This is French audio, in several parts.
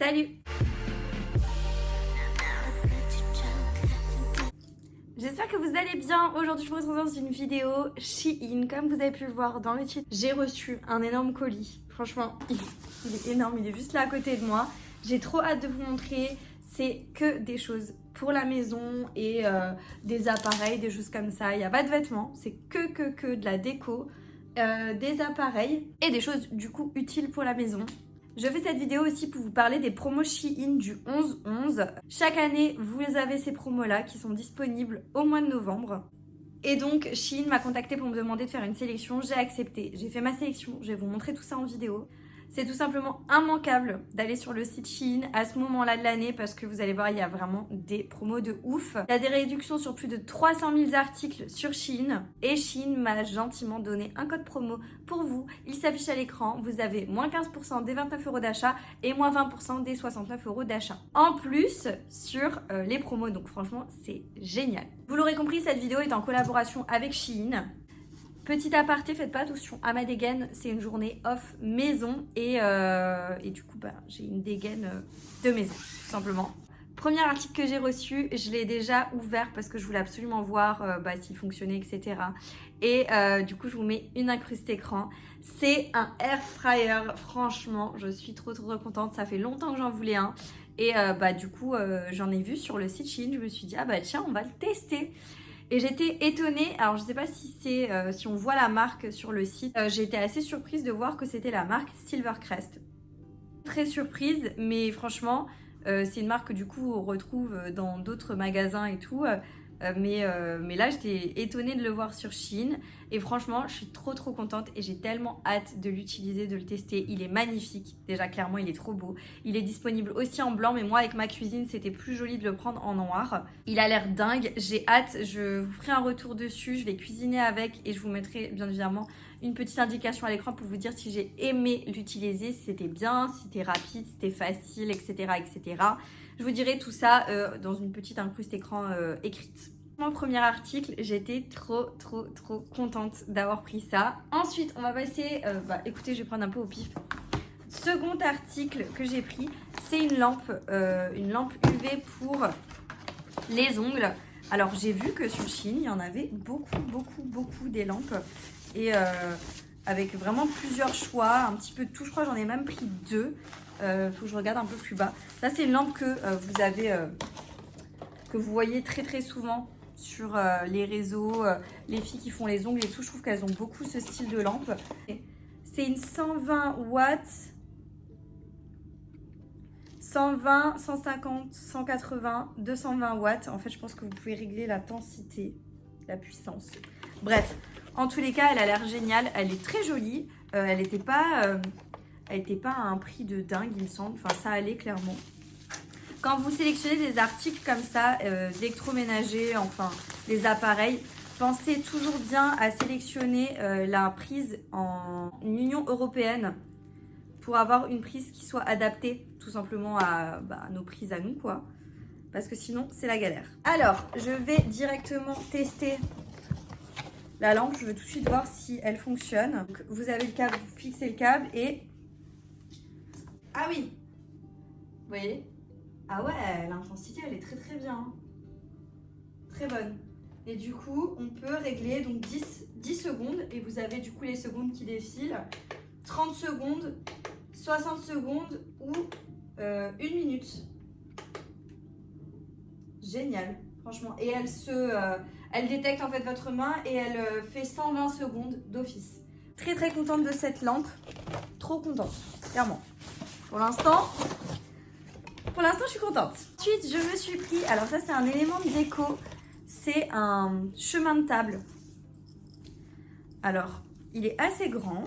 Salut! J'espère que vous allez bien. Aujourd'hui, je vous retrouve dans une vidéo Shein. Comme vous avez pu le voir dans le titre, j'ai reçu un énorme colis. Franchement, il est énorme. Il est juste là à côté de moi. J'ai trop hâte de vous montrer. C'est que des choses pour la maison et des appareils, des choses comme ça. Il n'y a pas de vêtements. C'est que de la déco, des appareils et des choses du coup utiles pour la maison. Je fais cette vidéo aussi pour vous parler des promos Shein du 11-11. Chaque année, vous avez ces promos-là qui sont disponibles au mois de novembre. Et donc, Shein m'a contacté pour me demander de faire une sélection. J'ai accepté. J'ai fait ma sélection. Je vais vous montrer tout ça en vidéo. C'est tout simplement immanquable d'aller sur le site Shein à ce moment-là de l'année parce que vous allez voir, il y a vraiment des promos de ouf. Il y a des réductions sur plus de 300 000 articles sur Shein et Shein m'a gentiment donné un code promo pour vous. Il s'affiche à l'écran. Vous avez moins 15% des 29 € d'achat et moins 20% des 69 € d'achat. En plus, sur les promos, donc franchement, c'est génial. Vous l'aurez compris, cette vidéo est en collaboration avec Shein. Petit aparté, faites pas attention à ma dégaine, c'est une journée off maison et du coup j'ai une dégaine de maison tout simplement. Premier article que j'ai reçu, je l'ai déjà ouvert parce que je voulais absolument voir s'il fonctionnait, etc. Et du coup je vous mets une incruste écran. C'est un air fryer, franchement je suis trop contente, ça fait longtemps que j'en voulais un. Et du coup j'en ai vu sur le site Shein, je me suis dit tiens on va le tester. Et j'étais étonnée, alors je sais pas si c'est si on voit la marque sur le site, j'ai été assez surprise de voir que c'était la marque Silvercrest. Très surprise, mais franchement, c'est une marque que du coup on retrouve dans d'autres magasins et tout. Mais là j'étais étonnée de le voir sur Shein et franchement je suis trop contente et j'ai tellement hâte de l'utiliser, de le tester. Il est magnifique, déjà clairement il est trop beau. Il est disponible aussi en blanc mais moi avec ma cuisine c'était plus joli de le prendre en noir. Il a l'air dingue, j'ai hâte, je vous ferai un retour dessus, je vais cuisiner avec et je vous mettrai bien évidemment une petite indication à l'écran pour vous dire si j'ai aimé l'utiliser, si c'était bien, si c'était rapide, si c'était facile, etc. Je vous dirai tout ça dans une petite incruste écran écrite. Mon premier article, j'étais trop contente d'avoir pris ça. Ensuite, on va passer, écoutez, je vais prendre un peu au pif. Second article que j'ai pris, c'est une lampe UV pour les ongles. Alors, j'ai vu que sur Shein, il y en avait beaucoup des lampes. Et avec vraiment plusieurs choix, un petit peu de tout. Je crois que j'en ai même pris 2. Faut que je regarde un peu plus bas. Ça, c'est une lampe que vous avez, que vous voyez très souvent sur les réseaux, les filles qui font les ongles et tout. Je trouve qu'elles ont beaucoup ce style de lampe. C'est une 120 watts, 120, 150, 180, 220 watts. En fait, je pense que vous pouvez régler la densité, la puissance. Bref, en tous les cas, elle a l'air géniale. Elle est très jolie. Elle n'était pas à un prix de dingue, il me semble. Enfin, ça allait clairement. Quand vous sélectionnez des articles comme ça, d'électroménager, enfin, les appareils, pensez toujours bien à sélectionner la prise en Union européenne pour avoir une prise qui soit adaptée tout simplement à nos prises à nous, quoi. Parce que sinon, c'est la galère. Alors, je vais directement tester la lampe. Je veux tout de suite voir si elle fonctionne. Donc, vous avez le câble, vous fixez le câble et... Ah oui! Vous voyez? Ah ouais, l'intensité, elle est très bien. Très bonne. Et du coup, on peut régler donc 10 secondes. Et vous avez du coup les secondes qui défilent. 30 secondes, 60 secondes ou 1 minute. Génial, franchement. Et elle détecte en fait votre main et elle fait 120 secondes d'office. Très contente de cette lampe. Trop contente, clairement. Pour l'instant, je suis contente. Ensuite, je me suis pris, alors ça c'est un élément de déco, c'est un chemin de table. Alors, il est assez grand.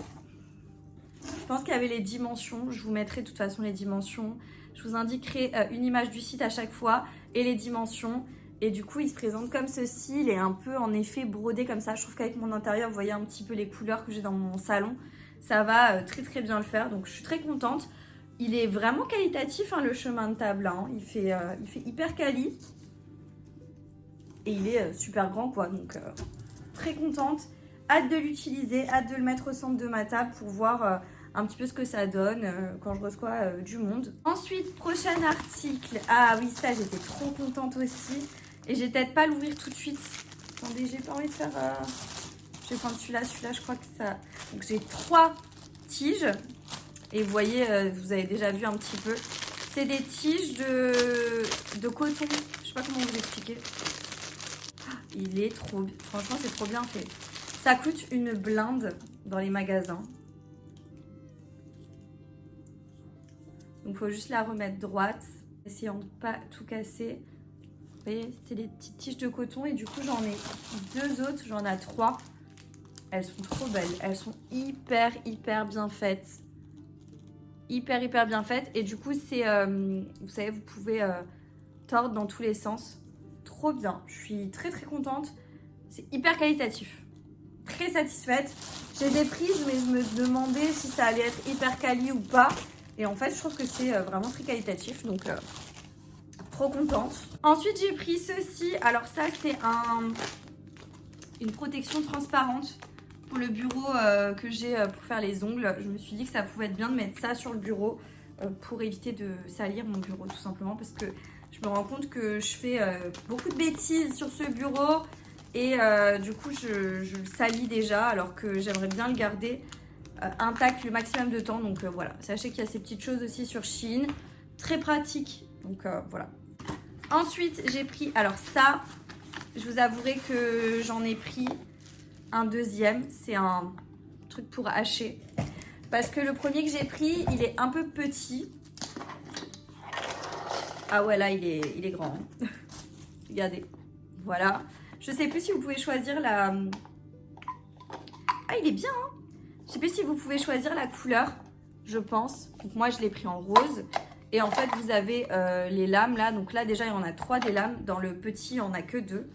Je pense qu'il y avait les dimensions. Je vous mettrai de toute façon les dimensions. Je vous indiquerai une image du site à chaque fois et les dimensions. Et du coup, il se présente comme ceci. Il est un peu en effet brodé comme ça. Je trouve qu'avec mon intérieur, vous voyez un petit peu les couleurs que j'ai dans mon salon. Ça va très bien le faire. Donc, je suis très contente. Il est vraiment qualitatif, hein, le chemin de table. Hein. Il fait hyper quali. Et il est super grand, quoi. Donc, très contente. Hâte de l'utiliser. Hâte de le mettre au centre de ma table pour voir un petit peu ce que ça donne quand je reçois du monde. Ensuite, prochain article. Ah oui, ça j'étais trop contente aussi. Et j'ai peut-être pas l'ouvrir tout de suite. Attendez, j'ai pas envie de faire... Je vais prendre celui-là, je crois que ça... Donc j'ai 3 tiges. Et vous voyez, vous avez déjà vu un petit peu. C'est des tiges de coton. Je sais pas comment vous expliquer. Il est trop... Franchement, c'est trop bien fait. Ça coûte une blinde dans les magasins. Donc, il faut juste la remettre droite. Essayant de ne pas tout casser. Vous voyez, c'est des petites tiges de coton. Et du coup, j'en ai 2 autres. J'en ai 3. Elles sont trop belles. Elles sont hyper bien faites. Hyper bien faites. Et du coup, c'est... vous savez, vous pouvez tordre dans tous les sens. Trop bien. Je suis très contente. C'est hyper qualitatif. Très satisfaite. J'ai des prises, mais je me demandais si ça allait être hyper quali ou pas. Et en fait, je trouve que c'est vraiment très qualitatif. Donc, trop contente. Ensuite, j'ai pris ceci. Alors ça, c'est une protection transparente pour le bureau que j'ai pour faire les ongles. Je me suis dit que ça pouvait être bien de mettre ça sur le bureau pour éviter de salir mon bureau, tout simplement. Parce que je me rends compte que je fais beaucoup de bêtises sur ce bureau. Et du coup, je le salis déjà, alors que j'aimerais bien le garder intact le maximum de temps. Donc voilà, sachez qu'il y a ces petites choses aussi sur Shein. Très pratique. Donc voilà. Ensuite, j'ai pris... Alors ça, je vous avouerai que j'en ai pris un deuxième. C'est un truc pour hacher. Parce que le premier que j'ai pris, il est un peu petit. Ah ouais, là, il est grand. Hein. Regardez. Voilà. Je sais plus si vous pouvez choisir la... Ah, il est bien, hein. Je sais plus si vous pouvez choisir la couleur, je pense. Donc moi, je l'ai pris en rose. Et en fait, vous avez les lames là. Donc là, déjà, il y en a 3 des lames. Dans le petit, il n'y en a que 2.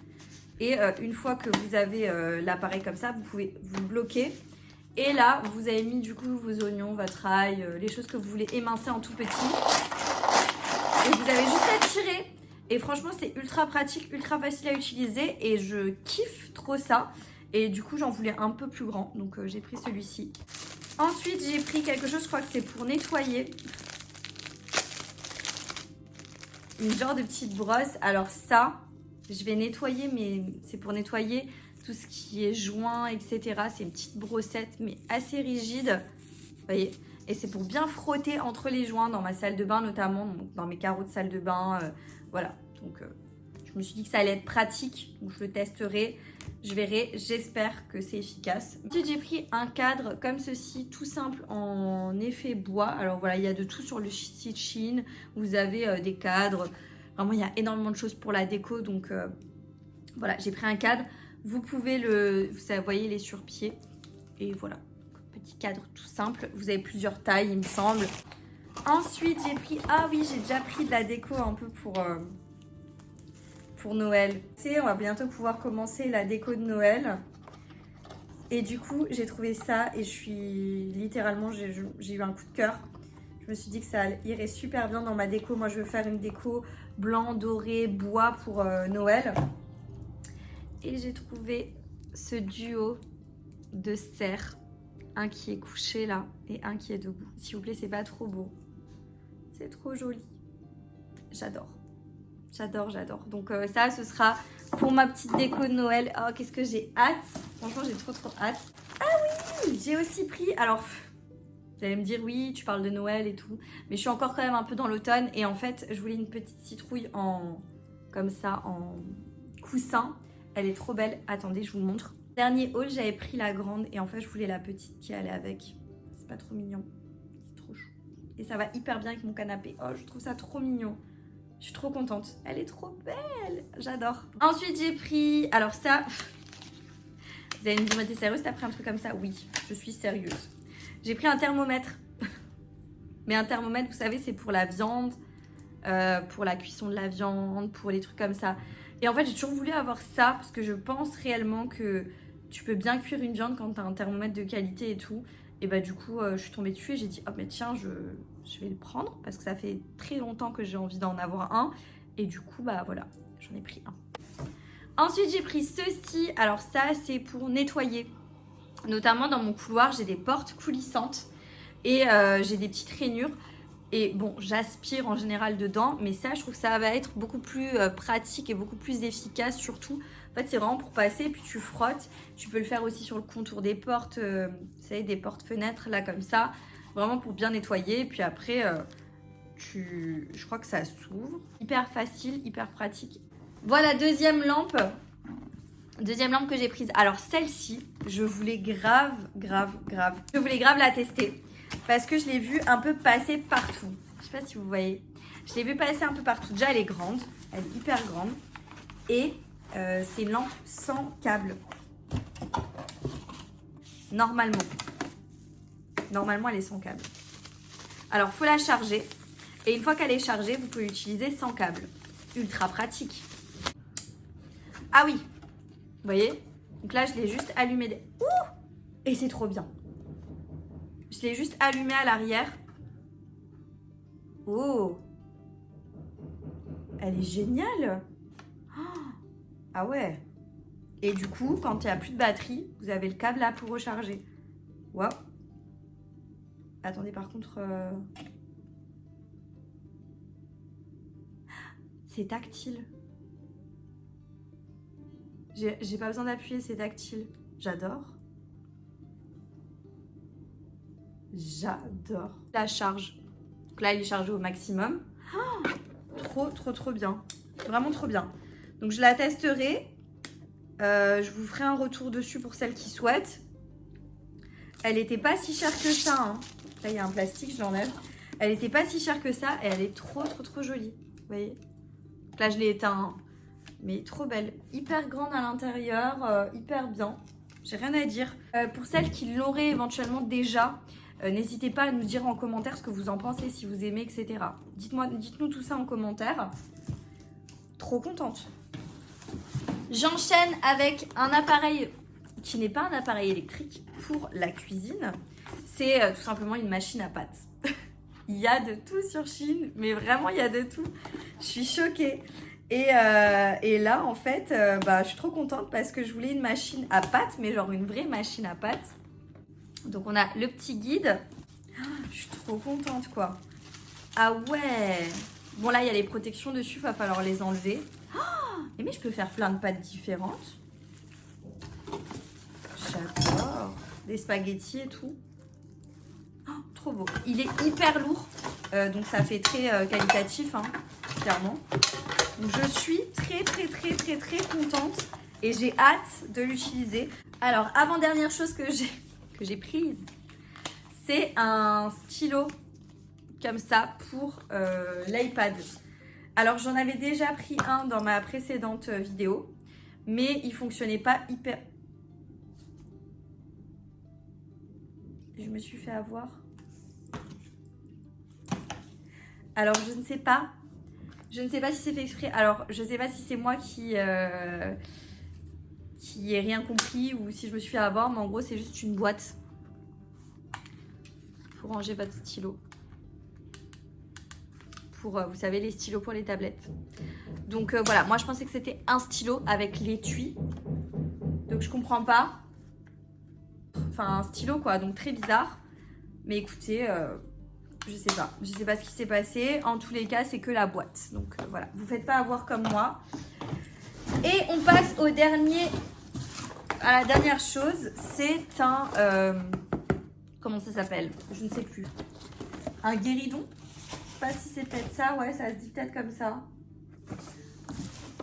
Et une fois que vous avez l'appareil comme ça, vous pouvez vous bloquer. Et là, vous avez mis du coup vos oignons, votre ail, les choses que vous voulez émincer en tout petit. Et vous avez juste à tirer. Et franchement, c'est ultra pratique, ultra facile à utiliser. Et je kiffe trop ça. Et du coup, j'en voulais un peu plus grand. Donc, j'ai pris celui-ci. Ensuite, j'ai pris quelque chose, je crois que c'est pour nettoyer. Une genre de petite brosse. Alors ça, je vais nettoyer, mais c'est pour nettoyer tout ce qui est joint, etc. C'est une petite brossette, mais assez rigide. Vous voyez ? Et c'est pour bien frotter entre les joints dans ma salle de bain, notamment donc dans mes carreaux de salle de bain. Voilà. Donc, je me suis dit que ça allait être pratique. Donc, je le testerai. Je verrai. J'espère que c'est efficace. Ensuite, j'ai pris un cadre comme ceci, tout simple, en effet bois. Alors, voilà, il y a de tout sur le site Shein. Vous avez des cadres. Vraiment, il y a énormément de choses pour la déco. Donc, voilà, j'ai pris un cadre. Vous pouvez vous voyez, les sur-pieds. Et voilà. Petit cadre tout simple. Vous avez plusieurs tailles, il me semble. Ensuite, j'ai pris... Ah oui, j'ai déjà pris de la déco un peu pour Noël. Tu sais, on va bientôt pouvoir commencer la déco de Noël. Et du coup, j'ai trouvé ça et je suis... Littéralement, j'ai eu un coup de cœur. Je me suis dit que ça irait super bien dans ma déco. Moi, je veux faire une déco blanc, doré, bois pour Noël. Et j'ai trouvé ce duo de cerfs. Un qui est couché là et un qui est debout. S'il vous plaît, c'est pas trop beau. C'est trop joli. J'adore. J'adore. Donc ça, ce sera pour ma petite déco de Noël. Oh, qu'est-ce que j'ai hâte. Franchement, j'ai trop hâte. Ah oui, j'ai aussi pris... Alors, vous allez me dire, oui, tu parles de Noël et tout. Mais je suis encore quand même un peu dans l'automne. Et en fait, je voulais une petite citrouille comme ça, en coussin. Elle est trop belle. Attendez, je vous montre. Dernier haul, j'avais pris la grande et en fait, je voulais la petite qui allait avec. C'est pas trop mignon. C'est trop chou. Et ça va hyper bien avec mon canapé. Oh, je trouve ça trop mignon. Je suis trop contente. Elle est trop belle. J'adore. Ensuite, j'ai pris... Alors ça... Vous allez me dire, mais t'es sérieuse, t'as pris un truc comme ça? Oui, je suis sérieuse. J'ai pris un thermomètre. Mais un thermomètre, vous savez, c'est pour la viande, pour la cuisson de la viande, pour les trucs comme ça. Et en fait, j'ai toujours voulu avoir ça parce que je pense réellement que tu peux bien cuire une viande quand tu as un thermomètre de qualité et tout. Et bah du coup, je suis tombée dessus et j'ai dit, oh mais tiens, je vais le prendre parce que ça fait très longtemps que j'ai envie d'en avoir un. Et du coup, bah voilà, j'en ai pris un. Ensuite, j'ai pris ceci. Alors ça, c'est pour nettoyer. Notamment dans mon couloir, j'ai des portes coulissantes. Et j'ai des petites rainures. Et bon, j'aspire en général dedans, mais ça, je trouve que ça va être beaucoup plus pratique et beaucoup plus efficace surtout. En fait, c'est vraiment pour passer, puis tu frottes. Tu peux le faire aussi sur le contour des portes, vous savez, des portes-fenêtres, là, comme ça. Vraiment pour bien nettoyer. Puis après, je crois que ça s'ouvre. Hyper facile, hyper pratique. Voilà, deuxième lampe. Deuxième lampe que j'ai prise. Alors, celle-ci, je voulais grave la tester. Parce que je l'ai vue un peu passer partout. Je sais pas si vous voyez. Je l'ai vue passer un peu partout. Déjà, elle est grande. Elle est hyper grande. Et c'est une lampe sans câble. Normalement. Normalement, elle est sans câble. Alors, il faut la charger. Et une fois qu'elle est chargée, vous pouvez l'utiliser sans câble. Ultra pratique. Ah oui. Vous voyez? Donc là, je l'ai juste allumée. Ouh! Et c'est trop bien. Je l'ai juste allumé à l'arrière. Oh! Elle est géniale! Ah ouais! Et du coup, quand il n'y a plus de batterie, vous avez le câble là pour recharger. Waouh! Attendez, par contre... C'est tactile. J'ai pas besoin d'appuyer, c'est tactile. J'adore. J'adore. La charge. Donc là, il est chargé au maximum. Oh, trop bien. Vraiment trop bien. Donc je la testerai. Je vous ferai un retour dessus pour celles qui souhaitent. Elle n'était pas si chère que ça. Hein. Là, il y a un plastique, je l'enlève. Elle n'était pas si chère que ça et elle est trop jolie. Vous voyez? Donc là, je l'ai éteint. Mais trop belle. Hyper grande à l'intérieur. Hyper bien. J'ai rien à dire. Pour celles qui l'auraient éventuellement déjà... n'hésitez pas à nous dire en commentaire ce que vous en pensez, si vous aimez, etc. Dites-nous tout ça en commentaire. Trop contente. J'enchaîne avec un appareil qui n'est pas un appareil électrique pour la cuisine. C'est tout simplement une machine à pâtes. Il y a de tout sur Shein, mais vraiment il y a de tout. Je suis choquée. Et là, en fait, je suis trop contente parce que je voulais une machine à pâtes, mais genre une vraie machine à pâtes. Donc on a le petit guide. Je suis trop contente quoi. Ah ouais. Bon là il y a les protections dessus, il va falloir les enlever. Mais je peux faire plein de pâtes différentes. J'adore. Des spaghettis et tout. Trop beau. Il est hyper lourd. Donc ça fait très qualitatif hein, clairement. Donc je suis très contente. Et j'ai hâte de l'utiliser. Alors avant-dernière chose que j'ai prise, c'est un stylo comme ça pour l'iPad. Alors j'en avais déjà pris un dans ma précédente vidéo, mais il fonctionnait pas hyper... Je me suis fait avoir. Alors je ne sais pas si c'est fait exprès. Alors je ne sais pas si c'est moi qui ai rien compris ou si je me suis fait avoir, mais en gros c'est juste une boîte pour ranger votre stylo. Pour, vous savez, les stylos pour les tablettes. Donc voilà, moi je pensais que c'était un stylo avec l'étui. Donc je comprends pas. Enfin un stylo quoi, donc très bizarre. Mais écoutez, je sais pas. Je sais pas ce qui s'est passé. En tous les cas, c'est que la boîte. Donc voilà, vous faites pas avoir comme moi. Et on passe à la dernière chose. C'est un... comment ça s'appelle? Je ne sais plus. Un guéridon. Je sais pas si c'est peut-être ça. Ouais, ça se dit peut-être comme ça.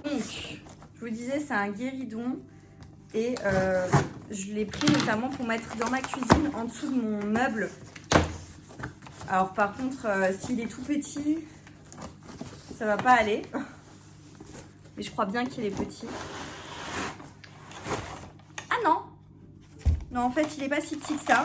Donc, je vous disais, c'est un guéridon. Et je l'ai pris notamment pour mettre dans ma cuisine, en dessous de mon meuble. Alors par contre, s'il est tout petit, ça va pas aller. Mais je crois bien qu'il est petit. Ah non! Non, en fait, il est pas si petit que ça.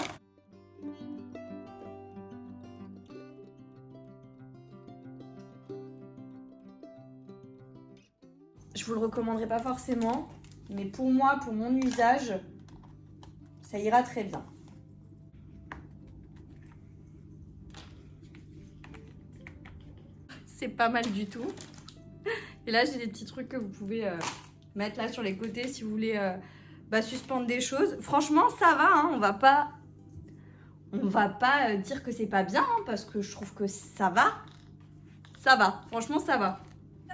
Je vous le recommanderais pas forcément. Mais pour moi, pour mon usage, ça ira très bien. C'est pas mal du tout. Et là, j'ai des petits trucs que vous pouvez mettre là sur les côtés si vous voulez suspendre des choses. Franchement, ça va, hein, on On va pas dire que c'est pas bien, hein, parce que je trouve que ça va. Ça va, franchement ça va.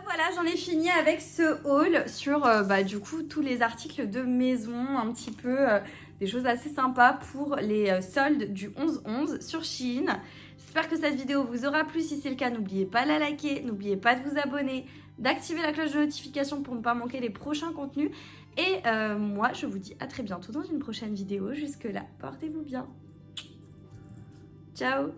Voilà, j'en ai fini avec ce haul sur du coup tous les articles de maison, un petit peu des choses assez sympas pour les soldes du 11-11 sur Shein. J'espère que cette vidéo vous aura plu. Si c'est le cas, n'oubliez pas de la liker, n'oubliez pas de vous abonner, d'activer la cloche de notification pour ne pas manquer les prochains contenus. Et moi, je vous dis à très bientôt dans une prochaine vidéo. Jusque là, portez-vous bien. Ciao!